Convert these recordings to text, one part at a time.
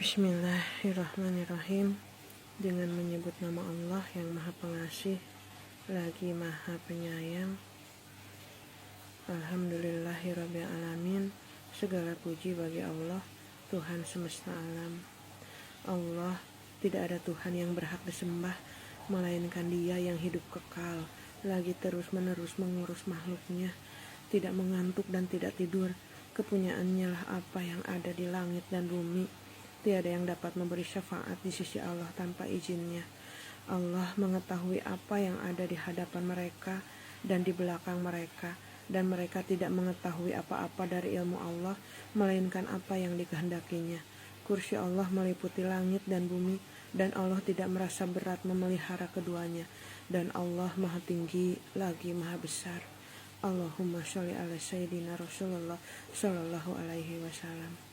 Bismillahirrahmanirrahim. Dengan menyebut nama Allah yang Maha Pengasih lagi Maha Penyayang. Alhamdulillahirabbil alamin. Segala puji bagi Allah, Tuhan semesta alam. Allah, tidak ada Tuhan yang berhak disembah melainkan Dia yang hidup kekal, lagi terus-menerus mengurus makhluknya, tidak mengantuk dan tidak tidur. Kepunyaannya lah apa yang ada di langit dan bumi. Tiada yang dapat memberi syafaat di sisi Allah tanpa izinnya. Allah mengetahui apa yang ada di hadapan mereka dan di belakang mereka, dan mereka tidak mengetahui apa-apa dari ilmu Allah, melainkan apa yang dikehendakinya. Kursi Allah meliputi langit dan bumi, dan Allah tidak merasa berat memelihara keduanya, dan Allah Maha Tinggi lagi Maha Besar. Allahumma sholli ala Sayyidina Rasulullah sallallahu alaihi wasallam.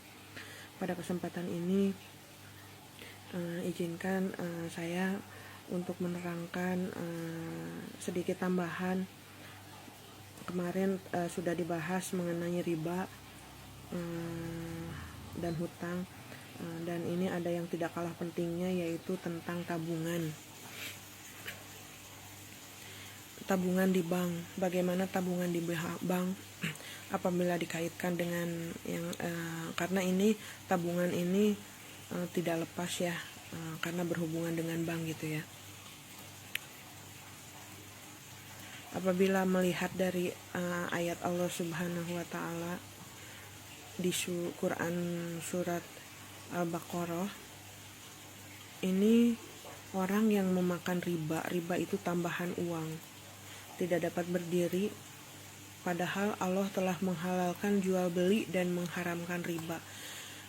Pada kesempatan ini izinkan saya untuk menerangkan sedikit tambahan. Kemarin sudah dibahas mengenai riba dan hutang, dan ini ada yang tidak kalah pentingnya, yaitu tentang tabungan di bank. Bagaimana tabungan di bank apabila dikaitkan dengan yang karena ini tabungan ini tidak lepas ya, karena berhubungan dengan bank gitu ya. Apabila melihat dari ayat Allah Subhanahu wa taala di Quran surat Al-Baqarah, ini orang yang memakan riba itu tambahan uang, tidak dapat berdiri, padahal Allah telah menghalalkan jual beli dan mengharamkan riba.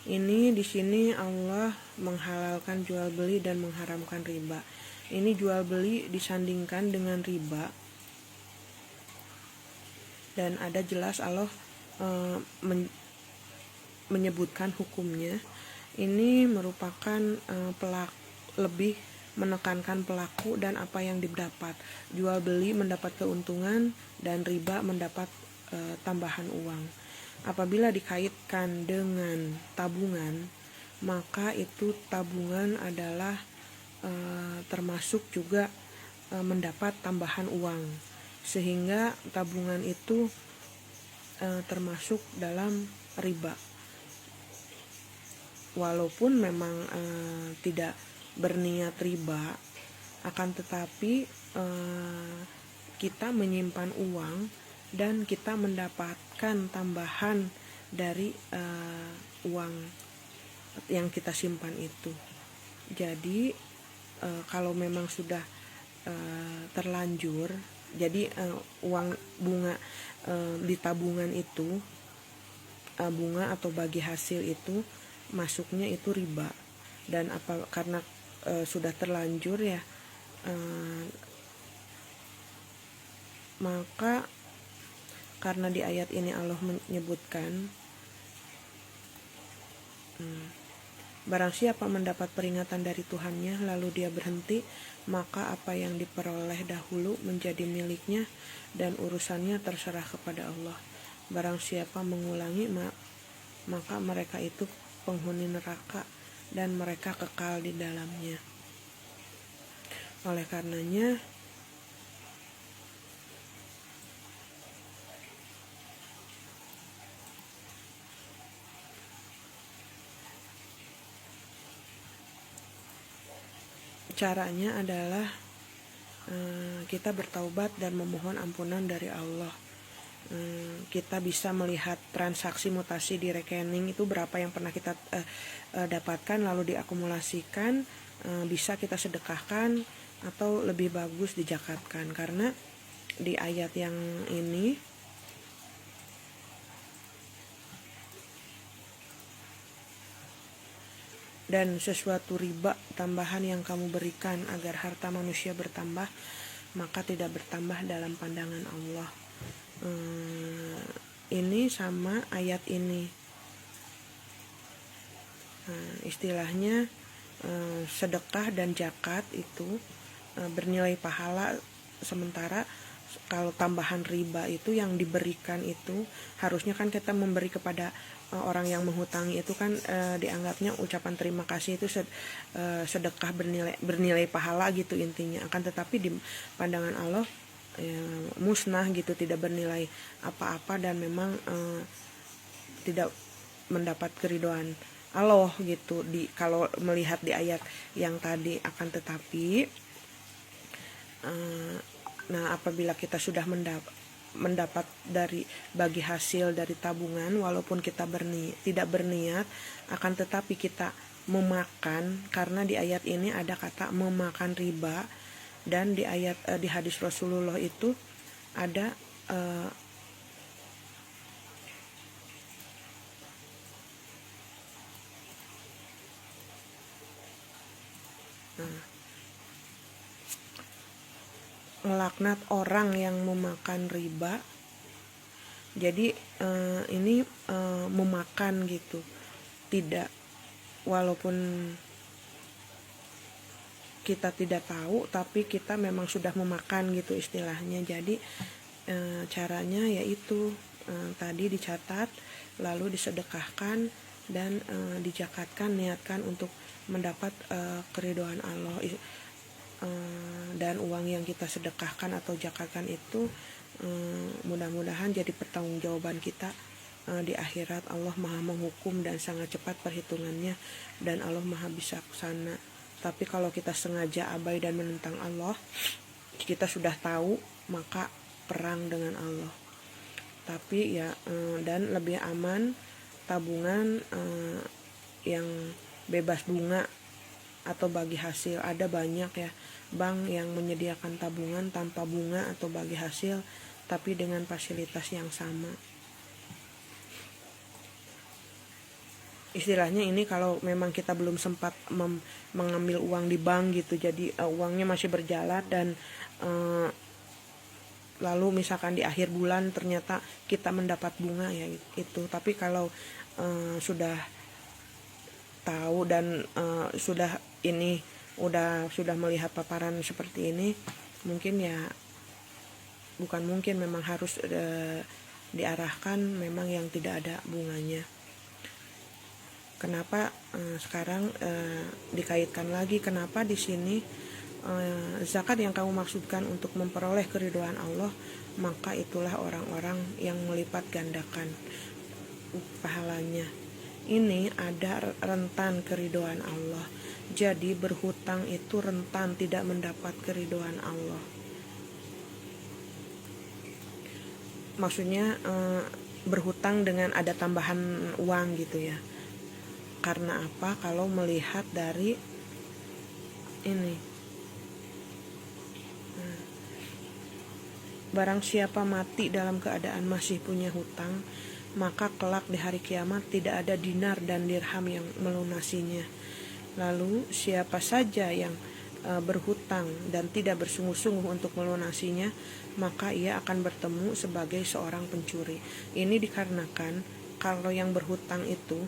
Ini di sini Allah menghalalkan jual beli dan mengharamkan riba. Ini jual beli disandingkan dengan riba, dan ada jelas Allah menyebutkan hukumnya. Ini merupakan lebih menekankan pelaku dan apa yang didapat. Jual beli mendapat keuntungan dan riba mendapat tambahan uang. Apabila dikaitkan dengan tabungan, maka itu tabungan adalah termasuk juga mendapat tambahan uang, sehingga tabungan itu termasuk dalam riba. Walaupun memang tidak berniat riba, akan tetapi kita menyimpan uang dan kita mendapatkan tambahan dari uang yang kita simpan itu. Jadi kalau memang sudah terlanjur, jadi uang bunga di tabungan itu, bunga atau bagi hasil itu masuknya itu riba. Dan karena sudah terlanjur ya, maka karena di ayat ini Allah menyebutkan barang siapa mendapat peringatan dari Tuhannya lalu dia berhenti, maka apa yang diperoleh dahulu menjadi miliknya dan urusannya terserah kepada Allah. Barang siapa mengulangi, maka mereka itu penghuni neraka dan mereka kekal di dalamnya. Oleh karenanya caranya adalah kita bertaubat dan memohon ampunan dari Allah. Kita bisa melihat transaksi mutasi di rekening itu berapa yang pernah kita dapatkan, lalu diakumulasikan, bisa kita sedekahkan atau lebih bagus dijakatkan. Karena di ayat yang ini dan sesuatu riba tambahan yang kamu berikan agar harta manusia bertambah, maka tidak bertambah dalam pandangan Allah. Ini sama ayat ini, istilahnya sedekah dan zakat itu bernilai pahala, sementara kalau tambahan riba itu yang diberikan itu harusnya kan kita memberi kepada orang yang menghutangi itu kan dianggapnya ucapan terima kasih itu sedekah bernilai pahala gitu intinya. Akan tetapi di pandangan Allah musnah gitu, tidak bernilai apa-apa dan memang tidak mendapat keridhaan Allah gitu kalau melihat di ayat yang tadi. Akan tetapi nah apabila kita sudah mendapat dari bagi hasil dari tabungan, walaupun kita tidak berniat, akan tetapi kita memakan, karena di ayat ini ada kata memakan riba, dan di ayat di hadis Rasulullah itu ada melaknat orang yang memakan riba. Jadi ini memakan gitu, tidak, walaupun kita tidak tahu tapi kita memang sudah memakan gitu istilahnya. Jadi caranya yaitu tadi dicatat lalu disedekahkan dan dijakatkan, niatkan untuk mendapat keridhaan Allah. Dan uang yang kita sedekahkan atau zakatkan itu mudah-mudahan jadi pertanggungjawaban kita di akhirat. Allah maha menghukum dan sangat cepat perhitungannya, dan Allah maha bijaksana. Tapi kalau kita sengaja abai dan menentang Allah, kita sudah tahu, maka perang dengan Allah. Tapi ya dan lebih aman tabungan yang bebas bunga atau bagi hasil. Ada banyak ya bank yang menyediakan tabungan tanpa bunga atau bagi hasil, tapi dengan fasilitas yang sama. Istilahnya ini kalau memang kita belum sempat mengambil uang di bank gitu, jadi uangnya masih berjalan dan lalu misalkan di akhir bulan ternyata kita mendapat bunga ya itu. Tapi kalau sudah tahu dan sudah melihat paparan seperti ini, mungkin ya memang harus diarahkan memang yang tidak ada bunganya. Kenapa sekarang dikaitkan lagi, kenapa di sini zakat yang kamu maksudkan untuk memperoleh keridhaan Allah, maka itulah orang-orang yang melipat gandakan pahalanya. Ini ada rentan keridhaan Allah. Jadi berhutang itu rentan tidak mendapat keridhaan Allah. Maksudnya berhutang dengan ada tambahan uang gitu ya. Karena apa? Kalau melihat dari ini, barang siapa mati dalam keadaan masih punya hutang, maka kelak di hari kiamat tidak ada dinar dan dirham yang melunasinya. Lalu siapa saja yang berhutang dan tidak bersungguh-sungguh untuk melunasinya, maka ia akan bertemu sebagai seorang pencuri. Ini dikarenakan kalau yang berhutang itu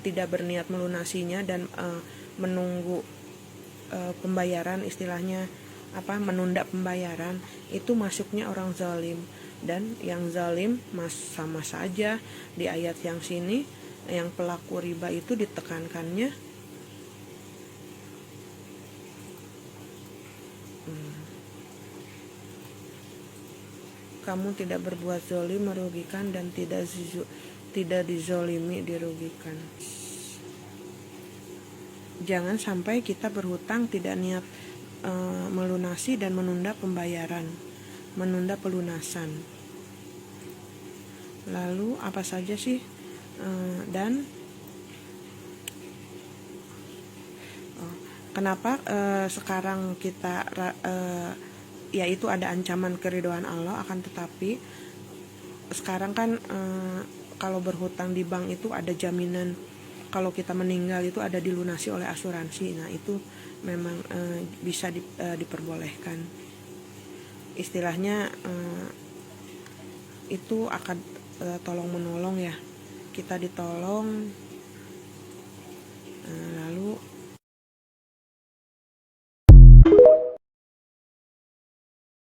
tidak berniat melunasinya dan menunggu pembayaran, istilahnya menunda pembayaran, itu masuknya orang zalim. Dan yang zalim sama saja di ayat yang sini, yang pelaku riba itu ditekankannya kamu tidak berbuat zalim merugikan dan tidak dizolimi dirugikan. Jangan sampai kita berhutang tidak niat melunasi dan menunda pembayaran, menunda pelunasan. Lalu apa saja sih dan kenapa sekarang kita yaitu ada ancaman keridhaan Allah. Akan tetapi sekarang kan kalau berhutang di bank itu ada jaminan kalau kita meninggal itu ada dilunasi oleh asuransi. Nah itu memang bisa diperbolehkan. Istilahnya itu akan tolong menolong ya, kita ditolong lalu